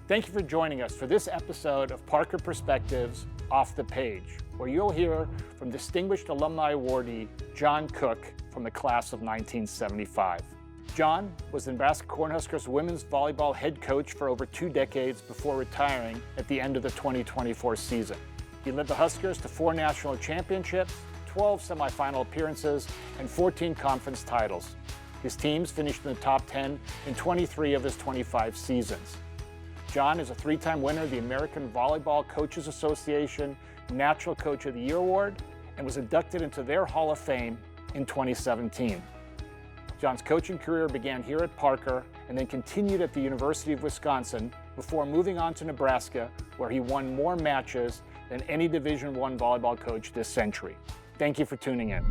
Thank you for joining us for this episode of Parker Perspectives Off the Page, where you'll hear from distinguished alumni awardee John Cook from the class of 1975. John was the Nebraska Cornhuskers women's volleyball head coach for over 2 decades before retiring at the end of the 2024 season. He led the Huskers to 4 national championships, 12 semifinal appearances, and 14 conference titles. His teams finished in the top 10 in 23 of his 25 seasons. John is a 3-time winner of the American Volleyball Coaches Association Natural Coach of the Year Award and was inducted into their Hall of Fame in 2017. John's coaching career began here at Parker and then continued at the University of Wisconsin before moving on to Nebraska, where he won more matches than any Division I volleyball coach this century. Thank you for tuning in.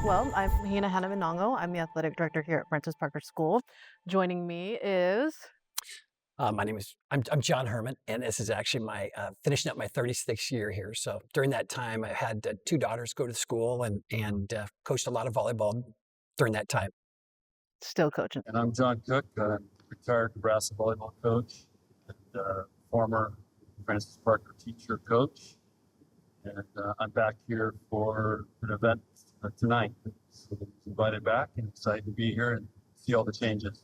Well, I'm Mahina Hannemann-Gago. I'm the athletic director here at Francis Parker School. Joining me is... I'm John Herman, and this is actually my finishing up my 36th year here. So during that time, I had 2 daughters go to school and coached a lot of volleyball during that time. Still coaching. And I'm John Cook, retired Nebraska volleyball coach and former Francis Parker teacher coach. And I'm back here for an event tonight. So I was invited back and excited to be here and see all the changes.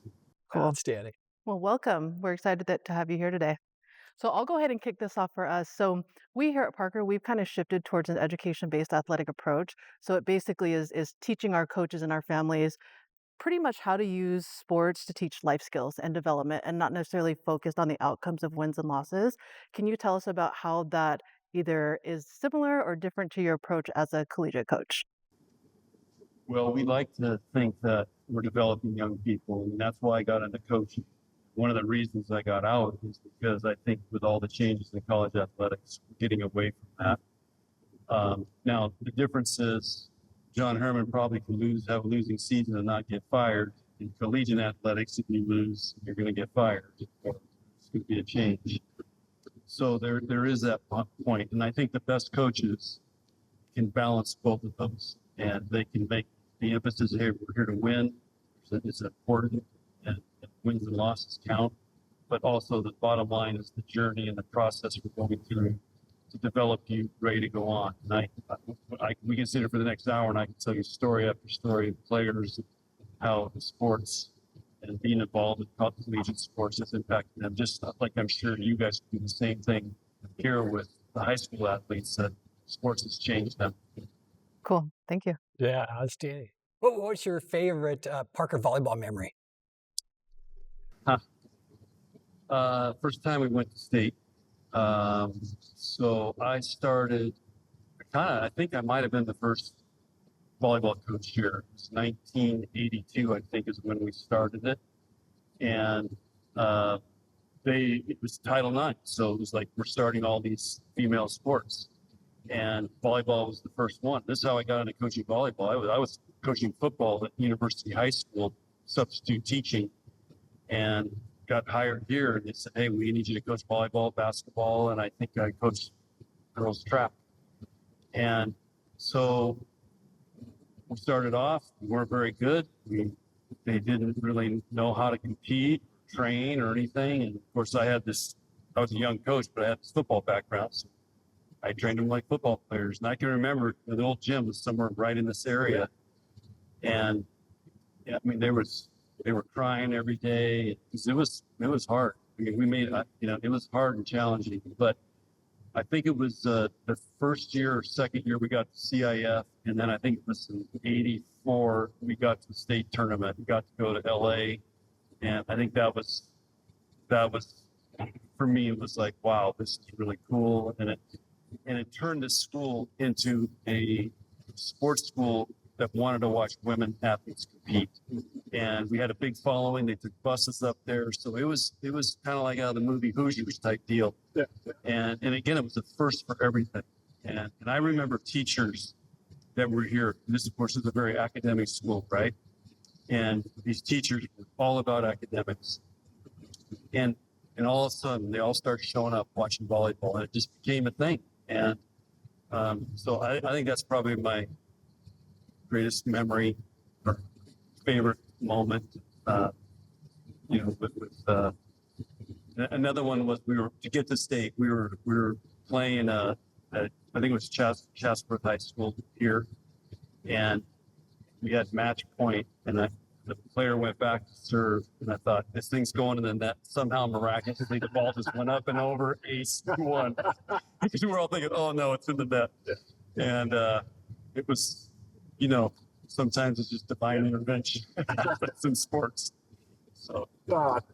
Cool. Outstanding. Well, welcome. We're excited to have you here today. So I'll go ahead and kick this off for us. So we here at Parker, we've kind of shifted towards an education-based athletic approach. So it basically is teaching our coaches and our families pretty much how to use sports to teach life skills and development, and not necessarily focused on the outcomes of wins and losses. Can you tell us about how that either is similar or different to your approach as a collegiate coach? Well, we like to think that we're developing young people, and that's why I got into coaching. One of the reasons I got out is because I think with all the changes in college athletics, we're getting away from that. Now, the difference is John Herman probably could have a losing season and not get fired. In collegiate athletics, if you lose, you're going to get fired. It's going to be a change. So there is that point, and I think the best coaches can balance both of those, and they can make the emphasis, hey, we're here to win. It's important, and wins and losses count, but also the bottom line is the journey and the process we're going through to develop you ready to go on. And we can sit here for the next hour and I can tell you story after story of players, how the sports and being involved in collegiate sports has impacted them, just like I'm sure you guys do the same thing here with the high school athletes, that sports has changed them. Cool. Thank you. Yeah, outstanding. What was your favorite Parker volleyball memory? First time we went to state. So I started, I think I might have been the first volleyball coach here. It was 1982, I think, is when we started it. And it was Title IX. So it was like, we're starting all these female sports. And volleyball was the first one. This is how I got into coaching volleyball. I was coaching football at University High School, substitute teaching, and got hired here. And they said, hey, we need you to coach volleyball, basketball, and I think I coached girls track. And so we started off, we weren't very good. They didn't really know how to compete, train, or anything. And of course, I was a young coach, but I had this football background. So I trained them like football players. And I can remember the old gym was somewhere right in this area. And yeah, I mean, they were crying every day because it was hard. I mean, it was hard and challenging, but I think it was the first year or second year we got to CIF. And then I think it was in 84, we got to the state tournament. We got to go to LA. And I think that was, for me, it was like, wow, this is really cool. And it turned the school into a sports school that wanted to watch women athletes compete. And we had a big following. They took buses up there. So it was kind of like out of the movie Hoosiers type deal. Yeah. And again, it was the first for everything. And I remember teachers that were here. This, of course, is a very academic school, right? And these teachers were all about academics. And all of a sudden, they all started showing up watching volleyball, and it just became a thing. And so I think that's probably greatest memory or favorite moment. Another one was to get to state. We were playing at, I think it was Chatsworth High School here, and we had match point, and the player went back to serve, and I thought, this thing's going in the net. Somehow, miraculously, the ball just went up and over, ace, won. Because we were all thinking, oh no, it's in the net. And it was, sometimes it's just divine intervention. That's in sports. So a lot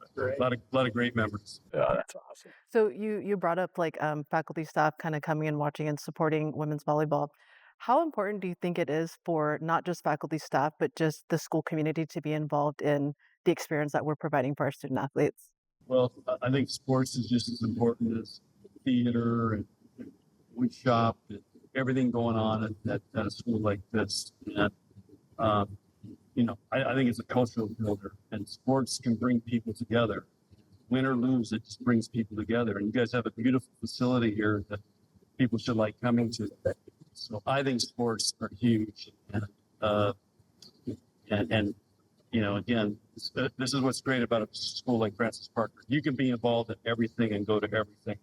of great memories. Oh, that's awesome. So you brought up like faculty staff kind of coming and watching and supporting women's volleyball. How important do you think it is for not just faculty staff, but just the school community to be involved in the experience that we're providing for our student athletes? Well, I think sports is just as important as theater and wood shop and everything going on at a school like this. And, I think it's a cultural builder, and sports can bring people together. Win or lose, it just brings people together. And you guys have a beautiful facility here that people should like coming to. So I think sports are huge. And again, this is what's great about a school like Francis Parker. You can be involved in everything and go to everything,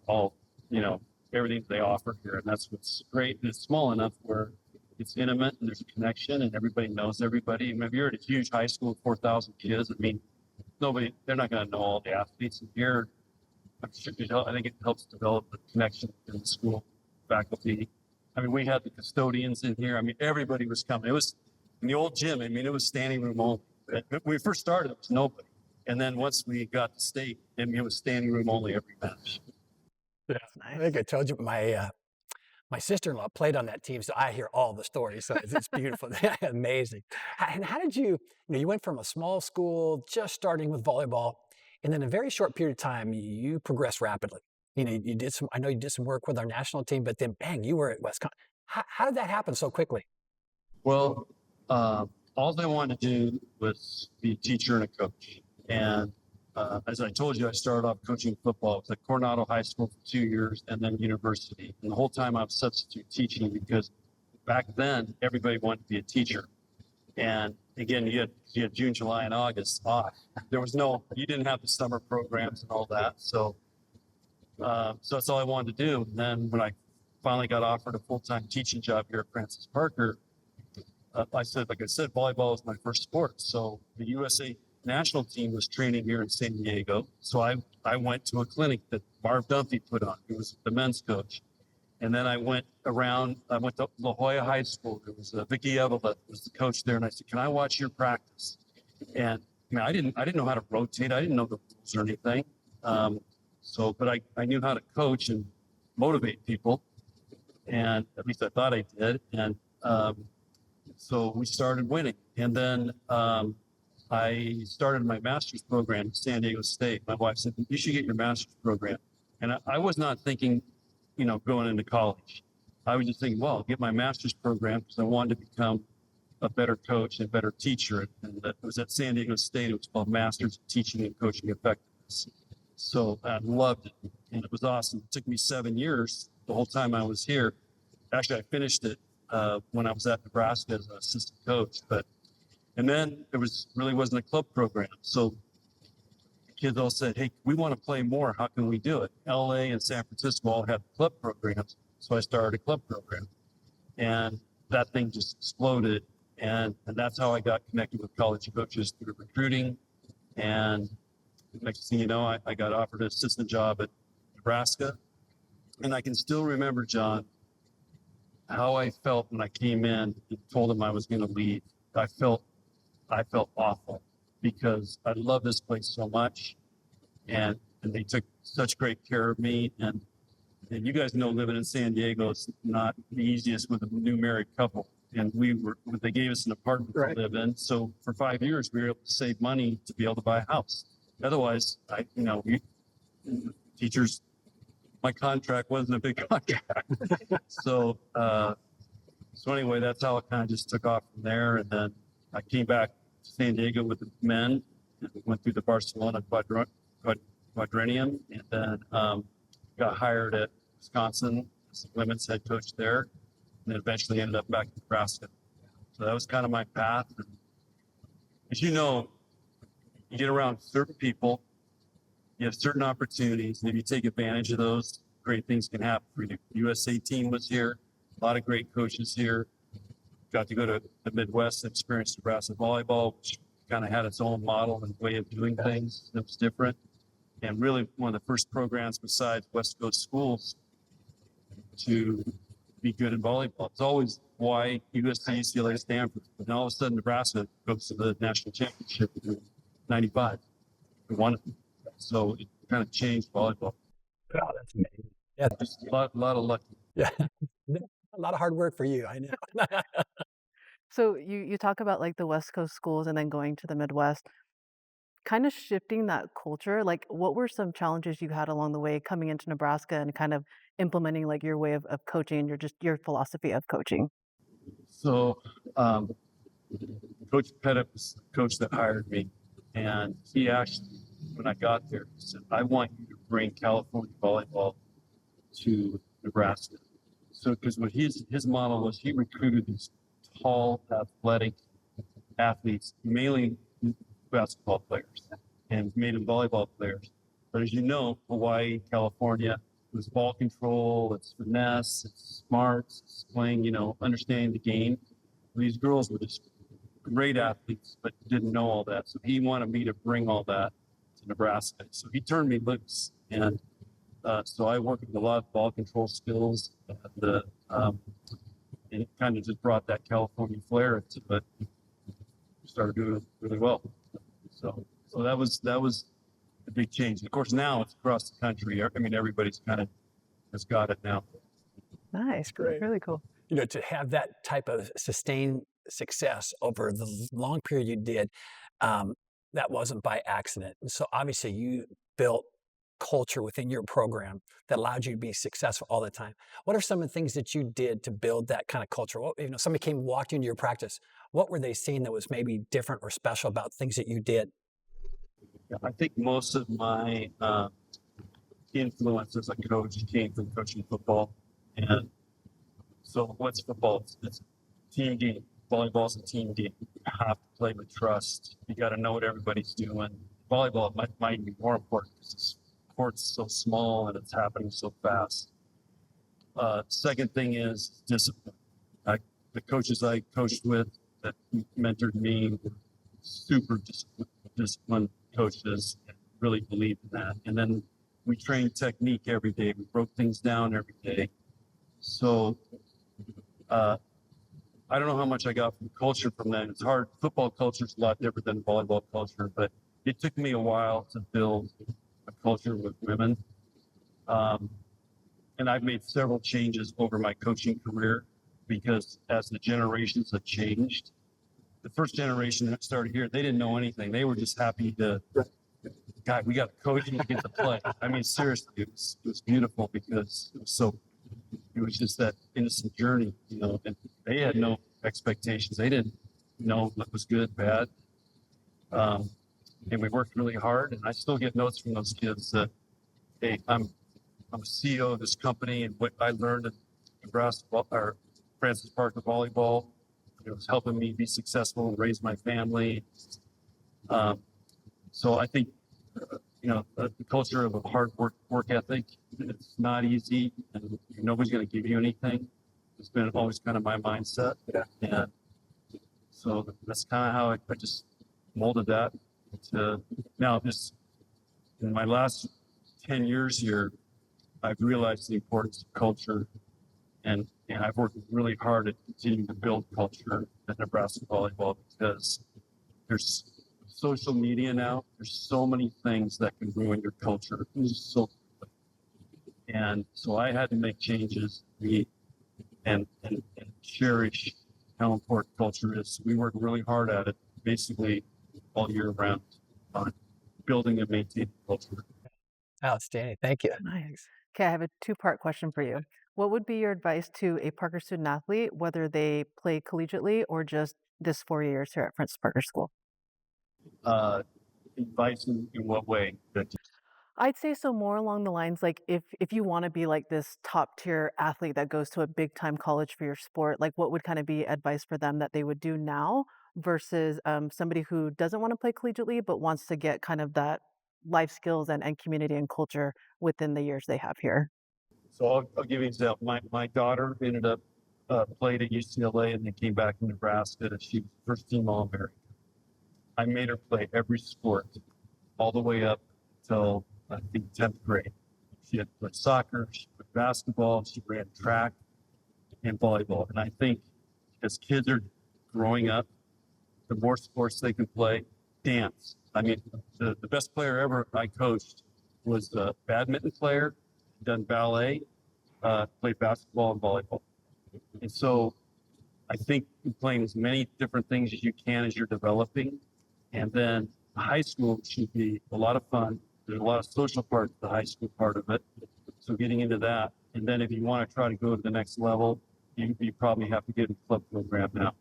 everything they offer here. And that's what's great. And it's small enough where it's intimate and there's a connection and everybody knows everybody. I mean, if you're at a huge high school with 4,000 kids, they're not going to know all the athletes. And here, I think it helps develop the connection in the school faculty. I mean, we had the custodians in here. I mean, everybody was coming. It was in the old gym. I mean, it was standing room only. When we first started, it was nobody. And then once we got to state, it was standing room only every match. Yeah, I think I told you my sister-in-law played on that team, so I hear all the stories. So it's beautiful, amazing. And how did you went from a small school just starting with volleyball, and then in a very short period of time, you progressed rapidly. I know you did some work with our national team, but then bang, you were at Wisconsin. How did that happen so quickly? Well, all I wanted to do was be a teacher and a coach. And as I told you, I started off coaching football at Coronado High School for 2 years and then university. And the whole time I was substitute teaching because back then everybody wanted to be a teacher. And again, you had June, July, and August off. You didn't have the summer programs and all that. So that's all I wanted to do. And then when I finally got offered a full-time teaching job here at Francis Parker, I said, volleyball is my first sport. So the USA national team was training here in San Diego. So I went to a clinic that Marv Dunphy put on. He was the men's coach. And then I went to La Jolla High School. There was Vicky Evelett was the coach there. And I said, can I watch your practice? And I didn't know how to rotate. I didn't know the rules or anything. But I knew how to coach and motivate people. And at least I thought I did. And so we started winning. And then I started my master's program at San Diego State. My wife said, you should get your master's program. And I was not thinking, going into college. I was just thinking, well, I'll get my master's program because I wanted to become a better coach and a better teacher. And that was at San Diego State. It was called Masters of Teaching and Coaching Effectiveness. So I loved it. And it was awesome. It took me 7 years the whole time I was here. Actually, I finished it when I was at Nebraska as an assistant coach. And then there really wasn't a club program. So kids all said, hey, we want to play more. How can we do it? LA and San Francisco all had club programs. So I started a club program. And that thing just exploded. And that's how I got connected with college coaches through recruiting. And next thing you know, I got offered an assistant job at Nebraska. And I can still remember, John, how I felt when I came in and told them I was going to leave. I felt awful because I love this place so much, and they took such great care of me. And you guys know, living in San Diego, it's not the easiest with a new married couple. And they gave us an apartment to live in. So for 5 years, we were able to save money to be able to buy a house. Otherwise, teachers, my contract wasn't a big contract. So anyway, that's how it kind of just took off from there. And then I came back to San Diego with the men and went through the Barcelona quadrennium, and then got hired at Wisconsin as the women's head coach there, and then eventually ended up back in Nebraska. So that was kind of my path. As you know, you get around certain people, you have certain opportunities, and if you take advantage of those, great things can happen for you. USA team was here, a lot of great coaches here. Got to go to the Midwest and experience Nebraska Volleyball, which kind of had its own model and way of doing things that was different. And really one of the first programs besides West Coast schools to be good in volleyball. It's always why USC, UCLA, Stanford. And all of a sudden, Nebraska goes to the national championship in '95. We won it. So it kind of changed volleyball. Wow, that's amazing. Yeah, Just a lot of luck. yeah. A lot of hard work for you, I know. So you talk about like the West Coast schools and then going to the Midwest, kind of shifting that culture. Like, what were some challenges you had along the way coming into Nebraska and kind of implementing like your way of coaching, your philosophy of coaching? So Coach Pettit was the coach that hired me. And he actually, when I got there, he said, I want you to bring California volleyball to Nebraska. So, because what his model was, he recruited these tall, athletic athletes, mainly basketball players, and made them volleyball players. But as you know, Hawaii, California, it was ball control, it's finesse, it's smarts, it's playing, understanding the game. These girls were just great athletes, but didn't know all that. So he wanted me to bring all that to Nebraska. So he turned me loose. And so I worked with a lot of ball control skills. And it kind of just brought that California flair into it. Started doing it really well. So that was a big change. Of course, now it's across the country. I mean, everybody's kind of has got it now. Nice, Great. really cool. To have that type of sustained success over the long period you did, that wasn't by accident. And so obviously you built culture within your program that allowed you to be successful all the time. What are some of the things that you did to build that kind of culture? Somebody walked into your practice. What were they seeing that was maybe different or special about things that you did? Yeah, I think most of my influence as a coach came from coaching football. And so what's football? It's a team game. Volleyball's a team game. You have to play with trust. You got to know what everybody's doing. Volleyball might be more important because the court's so small and it's happening so fast. Second thing is discipline. The coaches I coached with that mentored me were super disciplined coaches and really believed in that. And then we trained technique every day. We broke things down every day. So I don't know how much I got from culture from that. It's hard. Football culture is a lot different than volleyball culture, but it took me a while to build a culture with women. And I've made several changes over my coaching career because as the generations have changed, the first generation that started here, they didn't know anything. They were just happy to, God, we got a coach and we get to play. I mean, seriously, it was beautiful because it was just that innocent journey, and they had no expectations. They didn't know what was good, bad. And we worked really hard, and I still get notes from those kids that, hey, I'm a CEO of this company, and what I learned at Nebraska or Francis Parker Volleyball, it was helping me be successful and raise my family. So I think, the culture of a hard work ethic, it's not easy, and nobody's going to give you anything. It's been always kind of my mindset. Yeah. And so that's kind of how I just molded that to now. Just in my last 10 years here, I've realized the importance of culture, and I've worked really hard at continuing to build culture at Nebraska Volleyball because there's social media now. There's so many things that can ruin your culture. And so I had to make changes and cherish how important culture is. We work really hard at it, basically all year round, on building and maintaining culture. Outstanding. Thank you. Nice. Okay, I have a two-part question for you. What would be your advice to a Parker student athlete, whether they play collegiately or just this 4 years here at Francis Parker School? Advice in what way? I'd say so more along the lines like if you want to be like this top tier athlete that goes to a big time college for your sport, like what would kind of be advice for them that they would do now versus somebody who doesn't want to play collegiately but wants to get kind of that life skills and community and culture within the years they have here. So I'll give you an example. My daughter ended up played at UCLA and then came back to Nebraska. She was first team All-American. I made her play every sport all the way up till I think 10th grade. She had played soccer, she played basketball, she ran track and volleyball. And I think as kids are growing up, the more sports they can play, dance. I mean, the best player ever I coached was a badminton player, done ballet, played basketball and volleyball. And so I think playing as many different things as you can as you're developing. And then high school should be a lot of fun. There's a lot of social part to the high school part of it. So getting into that. And then if you want to try to go to the next level, you probably have to get in club program now.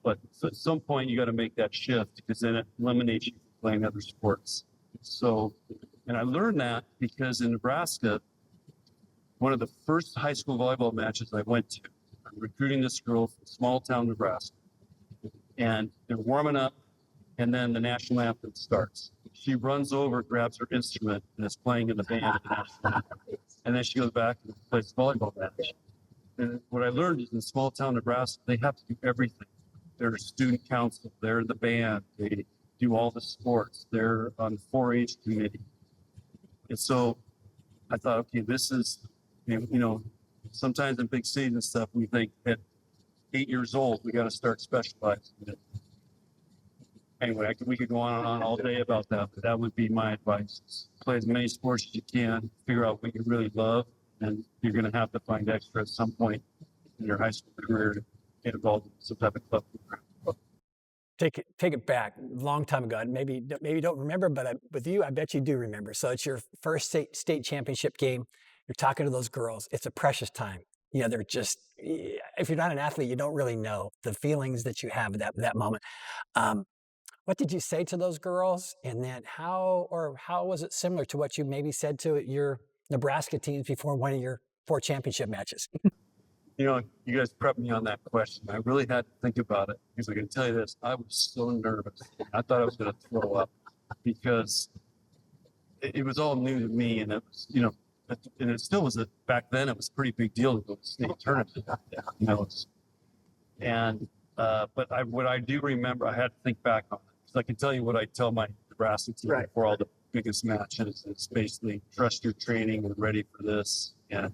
But so at some point you got to make that shift because then it eliminates you from playing other sports. So, and I learned that because in Nebraska, one of the first high school volleyball matches I went to, I'm recruiting this girl from small town Nebraska. And they're warming up, and then the national anthem starts. She runs over, grabs her instrument, and is playing in the band of the national anthem. And then she goes back and plays the volleyball match. And what I learned is in small town Nebraska, they have to do everything. They're a student council, they're in the band, they do all the sports, they're on the 4-H committee. And so I thought, okay, this is, you know, sometimes in big cities and stuff, we think at 8 years old, we got to start specializing. Anyway, we could go on and on all day about that, but that would be my advice. Play as many sports as you can, figure out what you really love, and you're going to have to find extra at some point in your high school career to get involved in some type of club program. Take it back a long time ago. Maybe you don't remember, but with you, I bet you do remember. So it's your first state championship game. You're talking to those girls. It's a precious time. You know, they're just, if you're not an athlete, you don't really know the feelings that you have at that moment. What did you say to those girls? And then how was it similar to what you maybe said to your Nebraska teams before one of your 4 championship matches? You know, you guys prepped me on that question. I really had to think about it because I can tell you this, I was so nervous. I thought I was going to throw up because it was all new to me. And it was, you know, and it still was, back then it was a pretty big deal to go to state tournament. You know, but what I do remember, I had to think back on it. So I can tell you what I tell my Nebraska team before all the biggest matches. It's basically trust your training and ready for this. And,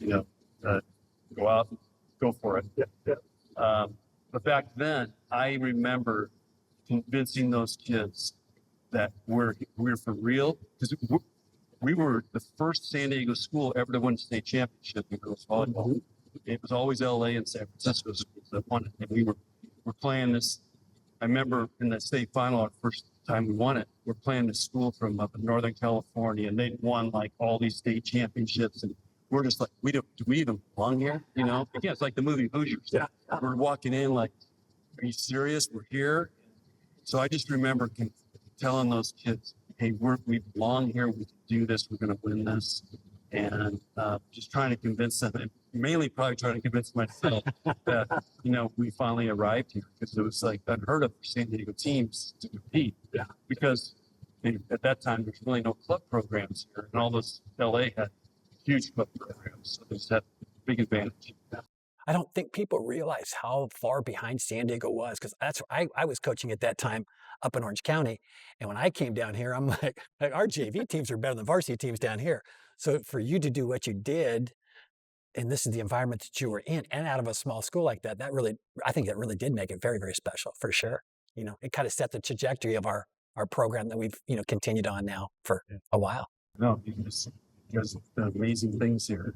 you know, go out and go for it. But back then, I remember convincing those kids that we're for real, because we were the first San Diego school ever to win a state championship in girls volleyball. Mm-hmm. It was always LA and San Francisco schools that won it, and we were playing this. I remember in the state final, our first time we won it, we're playing this school from up in Northern California, and they'd won like all these state championships, and we're just like, do we even belong here? You know, again, it's like the movie Hoosiers. Yeah. We're walking in like, are you serious? We're here. So I just remember telling those kids, hey, we belong here. We can do this. We're going to win this. And just trying to convince them, and mainly probably trying to convince myself that, you know, we finally arrived here because it was like unheard of for San Diego teams to compete. Yeah. Because at that time, there's really no club programs here. And all those LA had huge club programs. So they just had a big advantage. I don't think people realize how far behind San Diego was, because I was coaching at that time up in Orange County. And when I came down here, I'm like our JV teams are better than varsity teams down here. So for you to do what you did, and this is the environment that you were in, and out of a small school like that, I think that really did make it very, very special for sure. You know, it kind of set the trajectory of our program that we've, you know, continued on now for a while. No, because the amazing things here.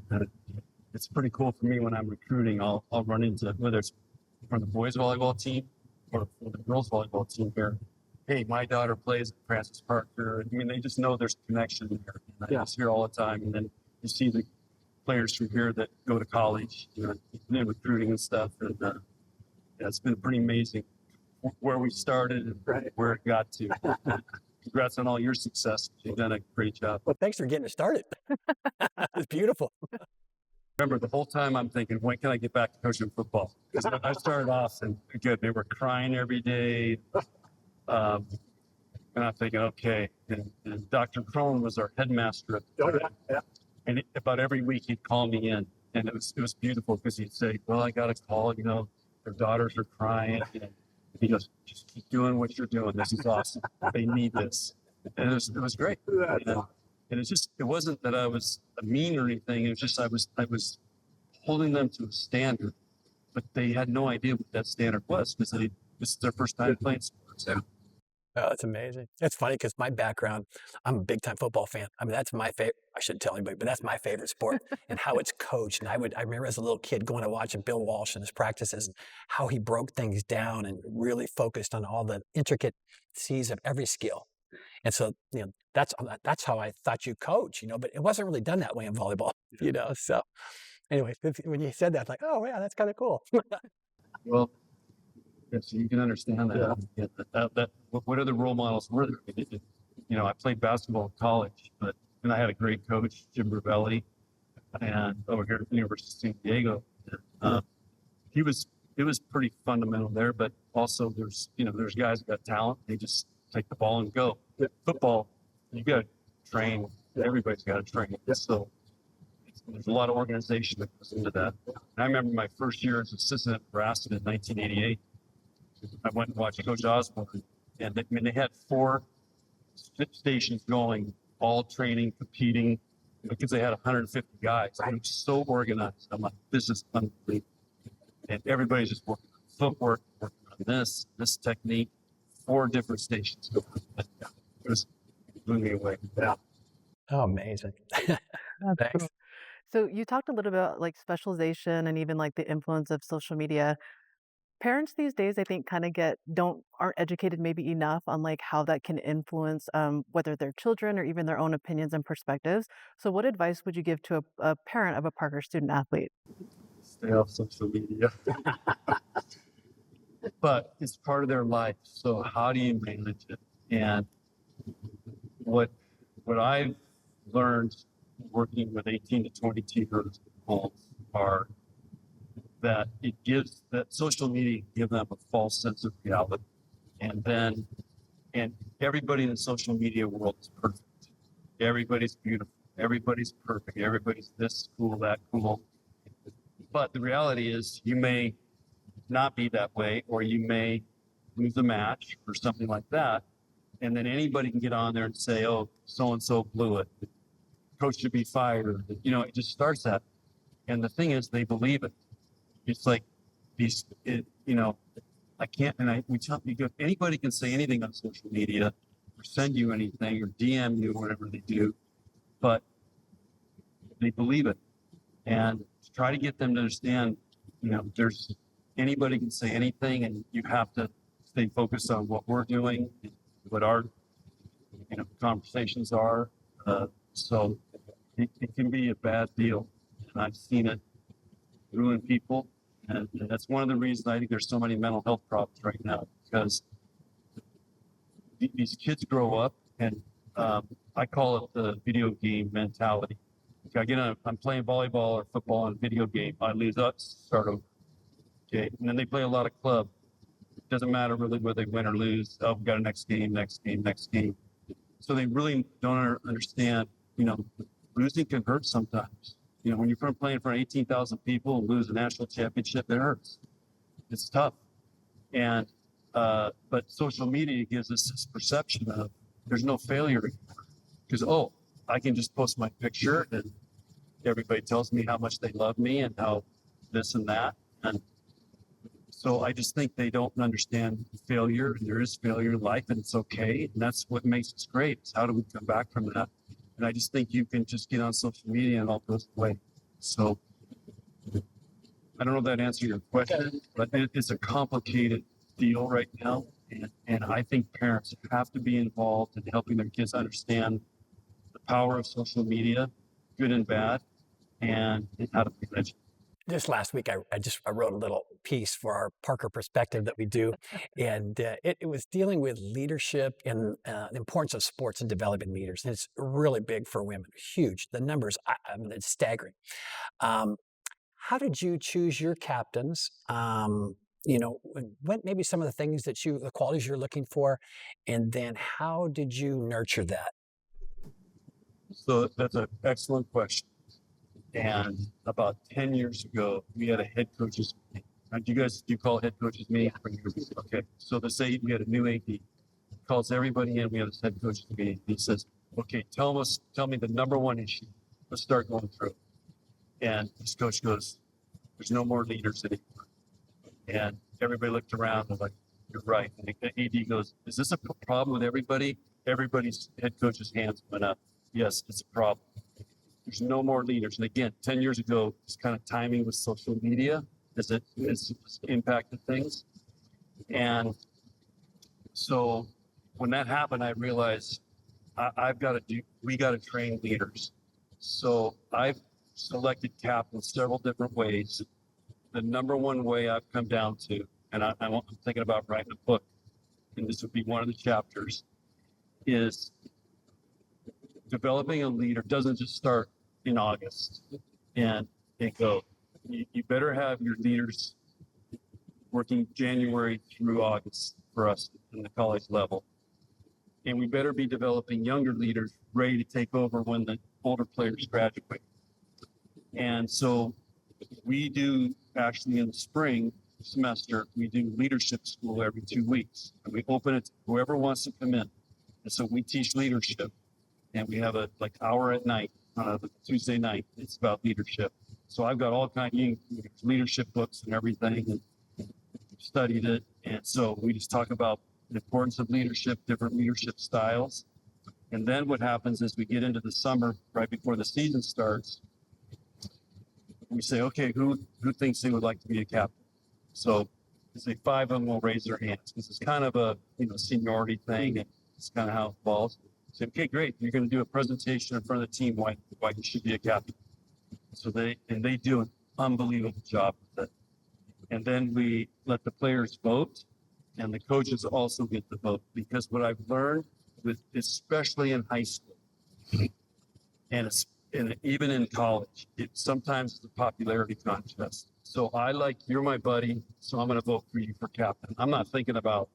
It's pretty cool for me when I'm recruiting. I'll run into, whether it's for the boys volleyball team or for the girls volleyball team here. Hey, my daughter plays at Francis Parker. I mean, they just know there's a connection there. And I just hear all the time. And then you see the players from here that go to college, you know, and recruiting and stuff. And it's been pretty amazing where we started and where it got to. congrats on all your success. You've done a great job. Well, thanks for getting us started. It's beautiful. Remember, the whole time I'm thinking, when can I get back to coaching football? Because I started off and again, they were crying every day. And I'm thinking, okay. And Dr. Crone was our headmaster at the time. And about every week he'd call me in. And it was beautiful because he'd say, well, I got a call, their daughters are crying. And he goes, just keep doing what you're doing. This is awesome. They need this. And it was great. And it wasn't that I was mean or anything. It was just I was holding them to a standard, but they had no idea what that standard was because this is their first time playing sports. Oh, that's amazing. It's funny because my background, I'm a big time football fan. I mean, that's my favorite. I shouldn't tell anybody, but that's my favorite sport and how it's coached. And I remember as a little kid going to watching Bill Walsh and his practices and how he broke things down and really focused on all the intricacies of every skill. And so, that's how I thought you coach, but it wasn't really done that way in volleyball, So anyway, when you said that, I was like, oh yeah, that's kind of cool. Well, so you can understand that. Yeah. That what other role models were there? I played basketball in college, and I had a great coach, Jim Ravelli, and over here at the University of San Diego. It was pretty fundamental there, but also there's guys that got talent. They just take the ball and go. Football, you got to train. Everybody's got to train. So there's a lot of organization that goes into that. And I remember my first year as assistant at Nebraska in 1988. I went and watched Coach Osborne, and they had 4 stations going, all training, competing, because they had 150 guys. And it was so organized. I'm like, this is unbelievable. And everybody's just working on footwork, working on this technique, 4 different stations going. It was blew me away. Yeah. Oh, amazing. Thanks. Cool. So you talked a little bit about like specialization and even like the influence of social media. Parents these days, I think, kind of aren't educated maybe enough on like how that can influence whether their children or even their own opinions and perspectives. So what advice would you give to a parent of a Parker student athlete? Stay off social media. But it's part of their life. So how do you manage it? And what I've learned working with 18 to 22-year-olds are that that social media give them a false sense of reality. And everybody in the social media world is perfect. Everybody's beautiful. Everybody's perfect. Everybody's this cool, that cool. But the reality is you may not be that way, or you may lose a match or something like that. And then anybody can get on there and say, oh, so-and-so blew it. Coach should be fired. It just starts that. And the thing is, they believe it. It's like I can't, and we tell you, anybody can say anything on social media or send you anything or DM you or whatever they do, but they believe it. And to try to get them to understand, anybody can say anything, and you have to stay focused on what we're doing, what our conversations are. So it can be a bad deal, and I've seen it ruin people, and that's one of the reasons I think there's so many mental health problems right now, because these kids grow up, and I call it the video game mentality. I'm playing volleyball or football in a video game. I lose, start over. Okay, and then they play a lot of club. It doesn't matter really whether they win or lose. Oh, we got a next game. So they really don't understand. Losing can hurt sometimes. When you're playing in front of 18,000 people and lose a national championship, it hurts. It's tough. And but social media gives us this perception of there's no failure anymore. Because I can just post my picture and everybody tells me how much they love me and how this and that. And so I just think they don't understand failure, and there is failure in life, and it's okay. And that's what makes us great, is how do we come back from that? And I just think you can just get on social media and all goes away. So I don't know if that answers your question, but it's a complicated deal right now. And I think parents have to be involved in helping their kids understand the power of social media, good and bad, and how to manage it. This last week, I wrote a little piece for our Parker Perspective that we do, and it was dealing with leadership and the importance of sports and developing leaders. And it's really big for women, huge. The numbers, I mean, it's staggering. Um, how did you choose your captains? What maybe some of the qualities you're looking for, and then how did you nurture that? So that's an excellent question. And about 10 years ago, we had a head coaches meeting. Do you call head coaches meeting? Okay. So let's say we had a new AD, calls everybody in. We have this head coaches meeting. He says, okay, tell me the number one issue. Let's start going through. And this coach goes, there's no more leaders anymore. And everybody looked around and like, you're right. And the AD goes, is this a problem with everybody? Everybody's head coach's hands went up. Yes, it's a problem. There's no more leaders. And again, 10 years ago, it's kind of timing with social media as it's impacted things. And so when that happened, I realized we got to train leaders. So I've selected captains several different ways. The number one way I've come down to, and I'm thinking about writing a book, and this would be one of the chapters, is developing a leader doesn't just start in August and go. You better have your leaders working January through August for us in the college level. And we better be developing younger leaders ready to take over when the older players graduate. And so we do actually in the spring semester, we do leadership school every 2 weeks. And we open it to whoever wants to come in. And so we teach leadership. And we have a hour at night on a Tuesday night. It's about leadership. So I've got all kinds of leadership books and everything, and studied it. And so we just talk about the importance of leadership, different leadership styles. And then what happens is we get into the summer, right before the season starts. We say, okay, who thinks they would like to be a captain? So say 5 of them will raise their hands because it's kind of a seniority thing, and it's kind of how it falls. Say, okay, great. You're going to do a presentation in front of the team why you should be a captain. So they do an unbelievable job with it. And then we let the players vote, and the coaches also get the vote, because what I've learned especially in high school and even in college, it sometimes is a popularity contest. So you're my buddy, so I'm going to vote for you for captain. I'm not thinking about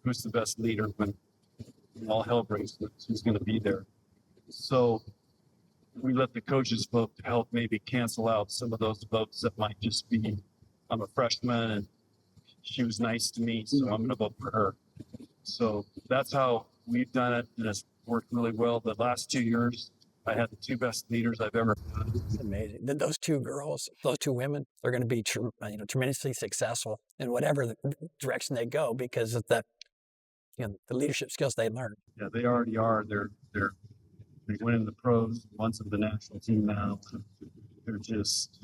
who's the best leader when all hell breaks loose, who's going to be there. So we let the coaches vote to help maybe cancel out some of those votes that might just be, I'm a freshman and she was nice to me, so I'm going to vote for her. So that's how we've done it, and it's worked really well. The last 2 years, I had the 2 best leaders I've ever had. It's amazing. Those 2 girls, those 2 women, they're going to be tremendously successful in whatever direction they go because of the leadership skills they learned. Yeah, they already are. They went in the pros, one's in the national team now. They're just,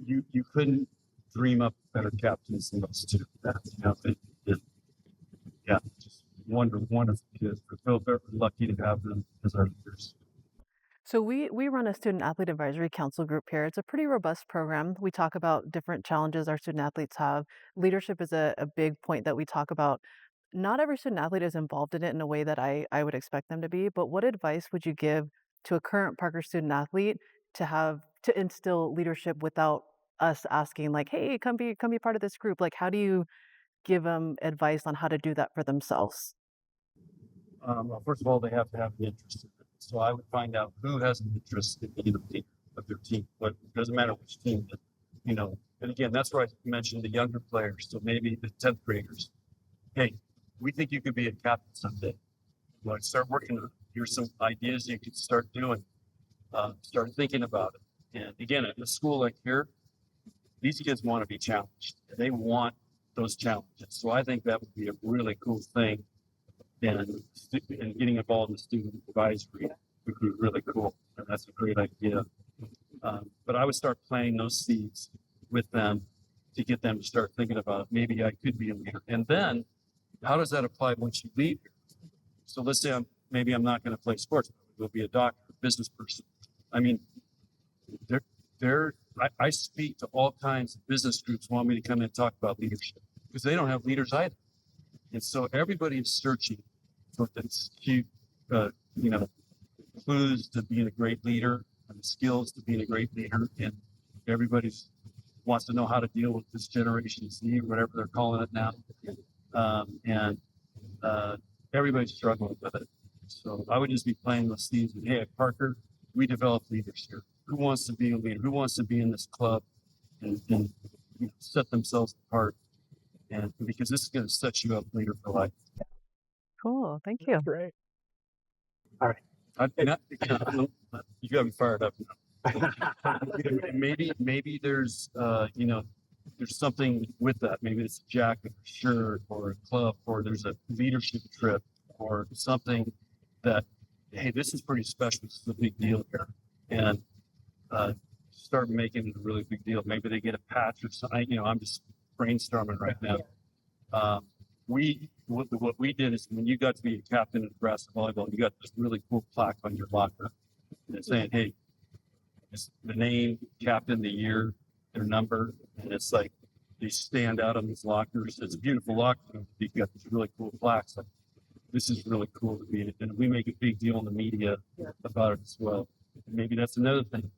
you couldn't dream up better captains than those 2. Just wonderful kids. I feel very lucky to have them as our leaders. So we run a student athlete advisory council group here. It's a pretty robust program. We talk about different challenges our student athletes have. Leadership is a big point that we talk about. Not every student athlete is involved in it in a way that I would expect them to be, but what advice would you give to a current Parker student athlete to instill leadership without us asking like, hey, come be part of this group? Like, how do you give them advice on how to do that for themselves? Well, first of all, they have to have an interest in it. So I would find out who has an interest in being a leader of their team, but it doesn't matter which team, and again, that's where I mentioned the younger players. So maybe the 10th graders. Hey, we think you could be a captain someday. Well, start working on it. Here's some ideas you could start doing. Start thinking about it. And again, at a school like here, these kids want to be challenged. They want those challenges. So I think that would be a really cool thing. And getting involved in student advisory would be really cool. And that's a great idea. But I would start planting those seeds with them to get them to start thinking about maybe I could be a leader. And then how does that apply once you leave here? So let's say I'm not going to play sports, but I will be a doctor, a business person. I mean, I speak to all kinds of business groups want me to come in and talk about leadership because they don't have leaders either. And so everybody is searching for this cute, clues to being a great leader and the skills to being a great leader. And everybody wants to know how to deal with this Generation Z, whatever they're calling it now. Everybody's struggling with it. So I would just be playing those themes. Hey, at Parker, we develop leaders here. Who wants to be a leader? Who wants to be in this club and set themselves apart? And because this is going to set you up later for life. Cool. Thank you. Great. You got me fired up now. maybe there's there's something with that. Maybe it's a jacket, or shirt, or a club, or there's a leadership trip, or something that, hey, this is pretty special. This is a big deal here, and start making it a really big deal. Maybe they get a patch or something. I'm just brainstorming right now. What we did is when you got to be a captain in Nebraska Volleyball, you got this really cool plaque on your locker and saying, hey, it's the name, captain, the year, their number, and it's like they stand out on these lockers. It's a beautiful locker. You got these really cool plaques. Like, this is really cool to be, and we make a big deal in the media about it as well. And maybe that's another thing.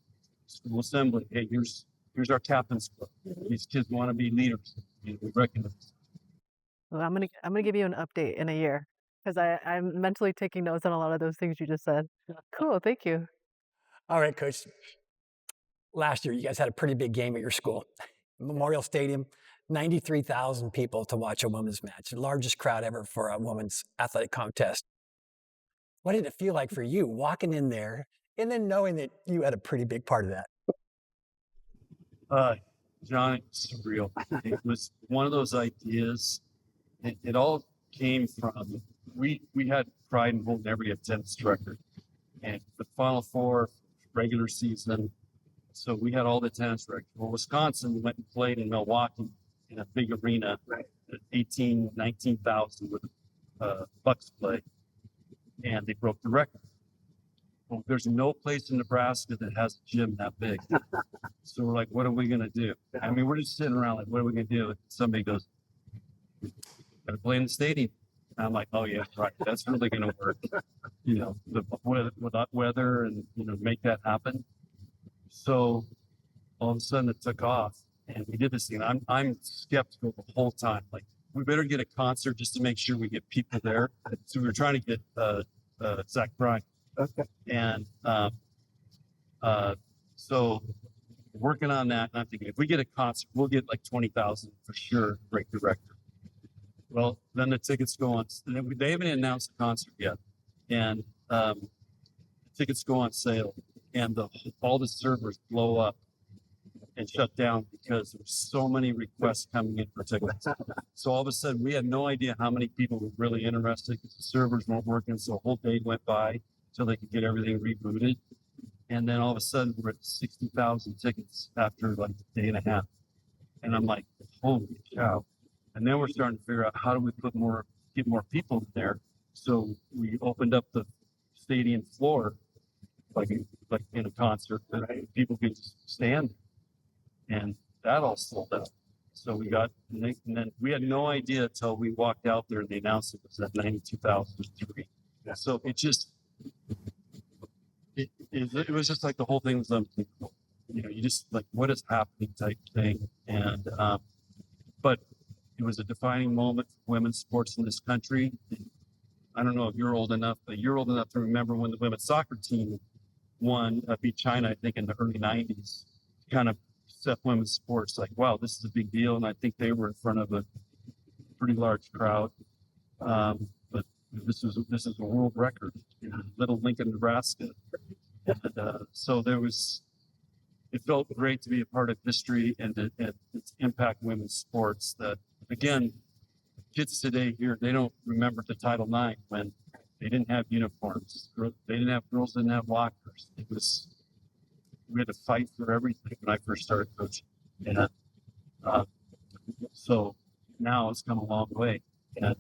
School assembly. Hey, here's our captain's club. These kids want to be leaders. We recognize. Well, I'm gonna give you an update in a year because I'm mentally taking notes on a lot of those things you just said. Cool. Thank you. All right, Coach. Last year, you guys had a pretty big game at your school. Memorial Stadium, 93,000 people to watch a women's match, the largest crowd ever for a women's athletic contest. What did it feel like for you walking in there and then knowing that you had a pretty big part of that? John, it's surreal. It was one of those ideas. It all came from, we had pride in holding every attendance record. And the Final Four, regular season, so we had all the attendance records. Well, Wisconsin went and played in Milwaukee in a big arena, 19,000 with Bucks play, and they broke the record. Well, there's no place in Nebraska that has a gym that big. So we're like, what are we going to do? I mean, we're just sitting around like, what are we going to do? And somebody goes, gotta play in the stadium. And I'm like, oh yeah, right. That's really going to work. Without weather and, make that happen. So all of a sudden it took off and we did this thing. I'm skeptical the whole time. Like, we better get a concert just to make sure we get people there. So we were trying to get Zach Bryan. Okay. And so working on that, and I'm thinking if we get a concert, we'll get like 20,000 for sure, break the record. Well, then the tickets go on. They haven't announced the concert yet, and tickets go on sale, and all the servers blow up and shut down because there's so many requests coming in for tickets. So all of a sudden, we had no idea how many people were really interested because the servers weren't working. So a whole day went by till they could get everything rebooted. And then all of a sudden, we're at 60,000 tickets after like a day and a half. And I'm like, holy cow. And then we're starting to figure out how do we get more people in there. So we opened up the stadium floor like in a concert that people could stand. And that all sold out. So and then we had no idea until we walked out there and they announced it was at 92,003. Yeah. So it was just like the whole thing was unthinkable. You just like, what is happening type thing. And, but it was a defining moment for women's sports in this country. I don't know if you're old enough, but you're old enough to remember when the women's soccer team beat China, I think in the early 90s, kind of set women's sports like, wow, this is a big deal. And I think they were in front of a pretty large crowd. But this is a world record in Little Lincoln, Nebraska. And so it felt great to be a part of history and to impact women's sports. That, again, kids today here, they don't remember the Title IX when they didn't have uniforms. They didn't have girls, didn't have lockers. We had to fight for everything when I first started coaching. And so now it's come a long way. And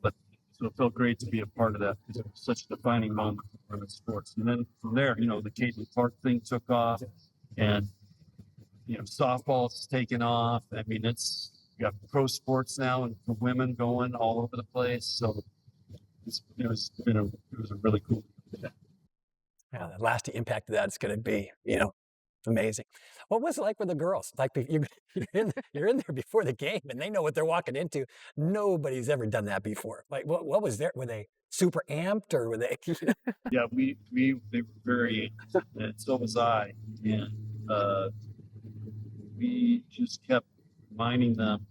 but So it felt great to be a part of that because it was such a defining moment for women's sports. And then from there, you know, the Caitlin Clark thing took off, and you know, softball's taken off. I mean, it's you got pro sports now and for women going all over the place. So it was a really cool. Yeah, the lasting impact of that is going to be, amazing. What was it like with the girls? Like you're in there before the game and they know what they're walking into. Nobody's ever done that before. Like what was there? Were they super amped or were they? Yeah, they were very, and so was I. And we just kept reminding them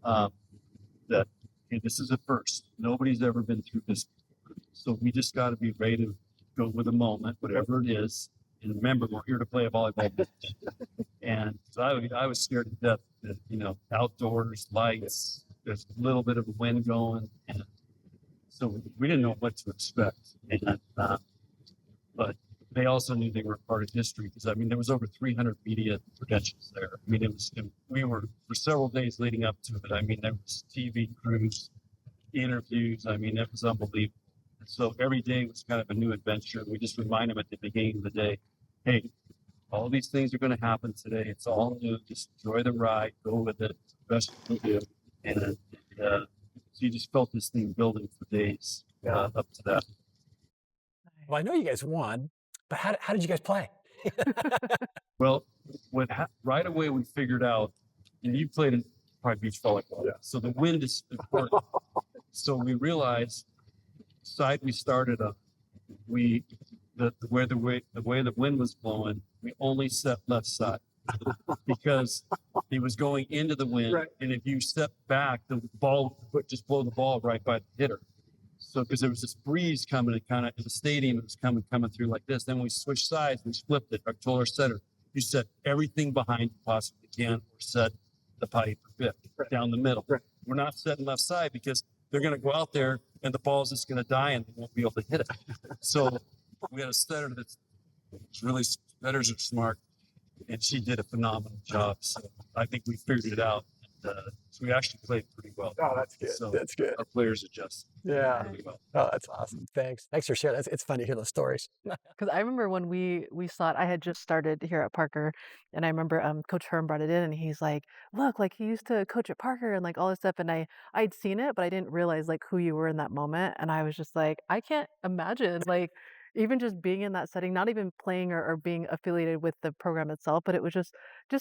that hey, this is a first. Nobody's ever been through this before. So we just got to be ready to go with the moment, whatever it is. And remember, we're here to play a volleyball match. And so I was scared to death that, outdoors, lights, there's a little bit of a wind going. And so we didn't know what to expect. And, but they also knew they were a part of history because, I mean, there was over 300 media credentials there. I mean, we were, for several days leading up to it, I mean, there was TV crews, interviews. I mean, it was unbelievable. So every day was kind of a new adventure. We just remind them at the beginning of the day, hey, all these things are going to happen today. It's all new. Just enjoy the ride. Go with it. Best you can do. And so you just felt this thing building for days up to that. Well, I know you guys won, but how did you guys play? Well, right away we figured out, and you played in probably beach volleyball, so the wind is important. So we realized side we started up, the way the wind was blowing, we only set left side because he was going into the wind, and if you step back, the ball would just blow the ball right by the hitter. So because there was this breeze coming, and kind of in the stadium, it was coming through like this. Then we switched sides, we flipped it. I told our setter, you set everything behind you possibly can, or set the pipe or bit down the middle. We're not setting left side because they're going to go out there and the ball's just going to die and they won't be able to hit it. So we had a setter that's really, setters are smart, and she did a phenomenal job. So I think we figured it out. So we actually played pretty well. Oh, that's good. So that's good. our players adjusted. Yeah. Really well. Oh, that's awesome. Thanks for sharing. It's funny to hear those stories. Because I remember when we saw it, I had just started here at Parker, and I remember Coach Herman brought it in, and he's like, "Look, like he used to coach at Parker and like all this stuff." And I'd seen it, but I didn't realize like who you were in that moment. And I was just like, I can't imagine like even just being in that setting, not even playing or being affiliated with the program itself, but it was just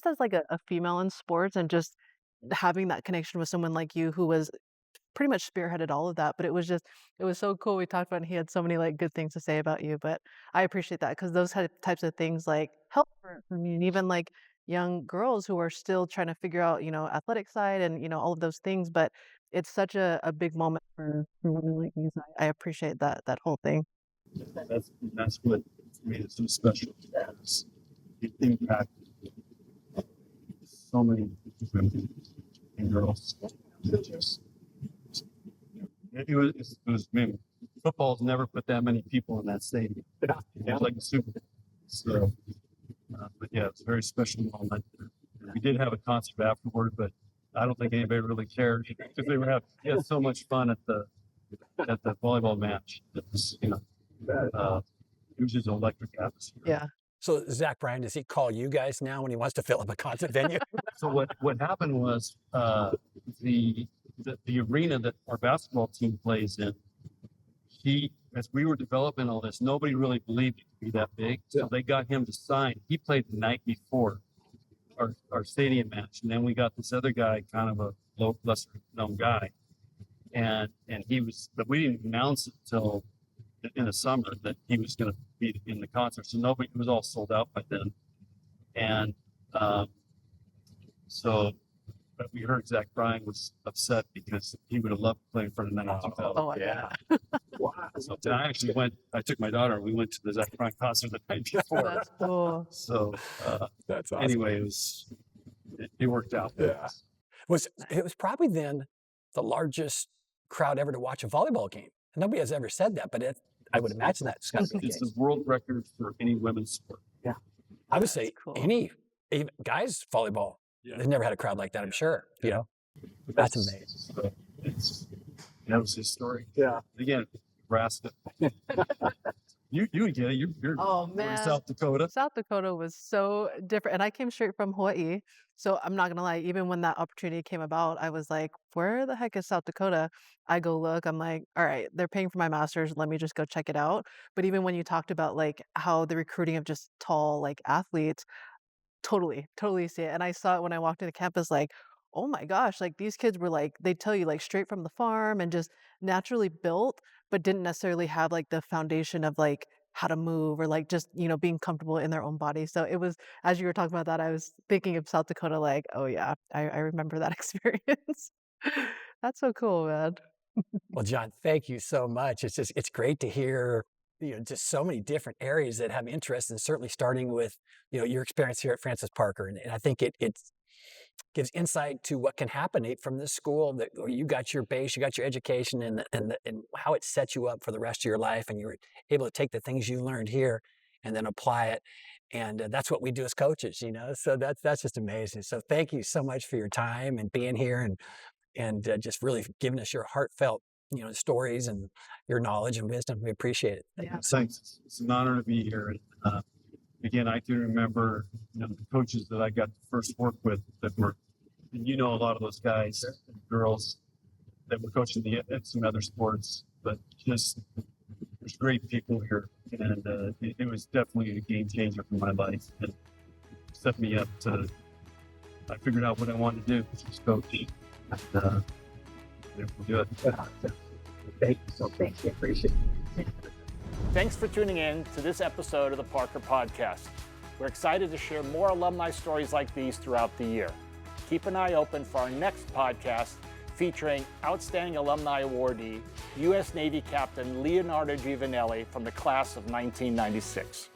as like a female in sports and just having that connection with someone like you who was pretty much spearheaded all of that. But it was so cool. We talked about it, and he had so many like good things to say about you. But I appreciate that because those types of things like help for me, and even like young girls who are still trying to figure out, athletic side and, all of those things. But it's such a big moment for women like me. So I appreciate that whole thing. That's what made it so special. It impacted so many women and girls. It was man, football's never put that many people in that stadium. It was like a Super Bowl. So, but yeah, it's a very special moment. We did have a concert afterward, but I don't think anybody really cared because we had so much fun at the volleyball match. It was, it was just an electric atmosphere. Yeah. So Zach Bryan, does he call you guys now when he wants to fill up a concert venue? So what happened was the arena that our basketball team plays in, as we were developing all this, nobody really believed it could be that big. So they got him to sign. He played the night before our stadium match. And then we got this other guy, kind of a lesser known guy. And but we didn't announce it until in the summer that he was going to be in the concert. So it was all sold out by then. And but we heard Zach Bryan was upset because he would have loved to play in front of 92,000. Oh, yeah. Wow. So I took my daughter and we went to the Zach Bryan concert the night before. That's cool. So That's awesome. anyway, it worked out. Yeah. It was probably then the largest crowd ever to watch a volleyball game. Nobody has ever said that, but I would imagine that's got to be It's the world record for any women's sport. Yeah. I would say cool. even guys volleyball. Yeah. They've never had a crowd like that, I'm sure. That's amazing. So That was his story. Yeah. Again, Nebraska. You would get it. You're Oh from man. South Dakota. South Dakota was so different. And I came straight from Hawaii. So I'm not gonna lie, even when that opportunity came about, I was like, where the heck is South Dakota? I go look, I'm like, all right, they're paying for my master's. Let me just go check it out. But even when you talked about like how the recruiting of just tall like athletes, totally see it. And I saw it when I walked into campus, like, oh my gosh, like these kids were like, they tell you like straight from the farm and just naturally built, but didn't necessarily have like the foundation of like how to move or like just, being comfortable in their own body. So it was, as you were talking about that, I was thinking of South Dakota, like, oh yeah, I remember that experience. That's so cool, man. Well, John, thank you so much. It's great to hear, just so many different areas that have interest, and certainly starting with, your experience here at Francis Parker. And I think it gives insight to what can happen from this school, that you got your base, you got your education, and how it sets you up for the rest of your life. And you were able to take the things you learned here and then apply it. And that's what we do as coaches, so that's just amazing. So thank you so much for your time and being here and just really giving us your heartfelt, stories and your knowledge and wisdom. We appreciate it. Yeah. Thanks. It's an honor to be here. Again, I can remember the coaches that I got to first work with that were, and a lot of those guys and girls that were coaching at some other sports, but just there's great people here, and it was definitely a game changer for my life and set me up to. I figured out what I wanted to do, which was coach. And, we'll do it. Thank you so much. I appreciate it. Thanks for tuning in to this episode of the Parker Podcast. We're excited to share more alumni stories like these throughout the year. Keep an eye open for our next podcast featuring Outstanding Alumni Awardee, U.S. Navy Captain Leonardo Giovanelli from the class of 1996.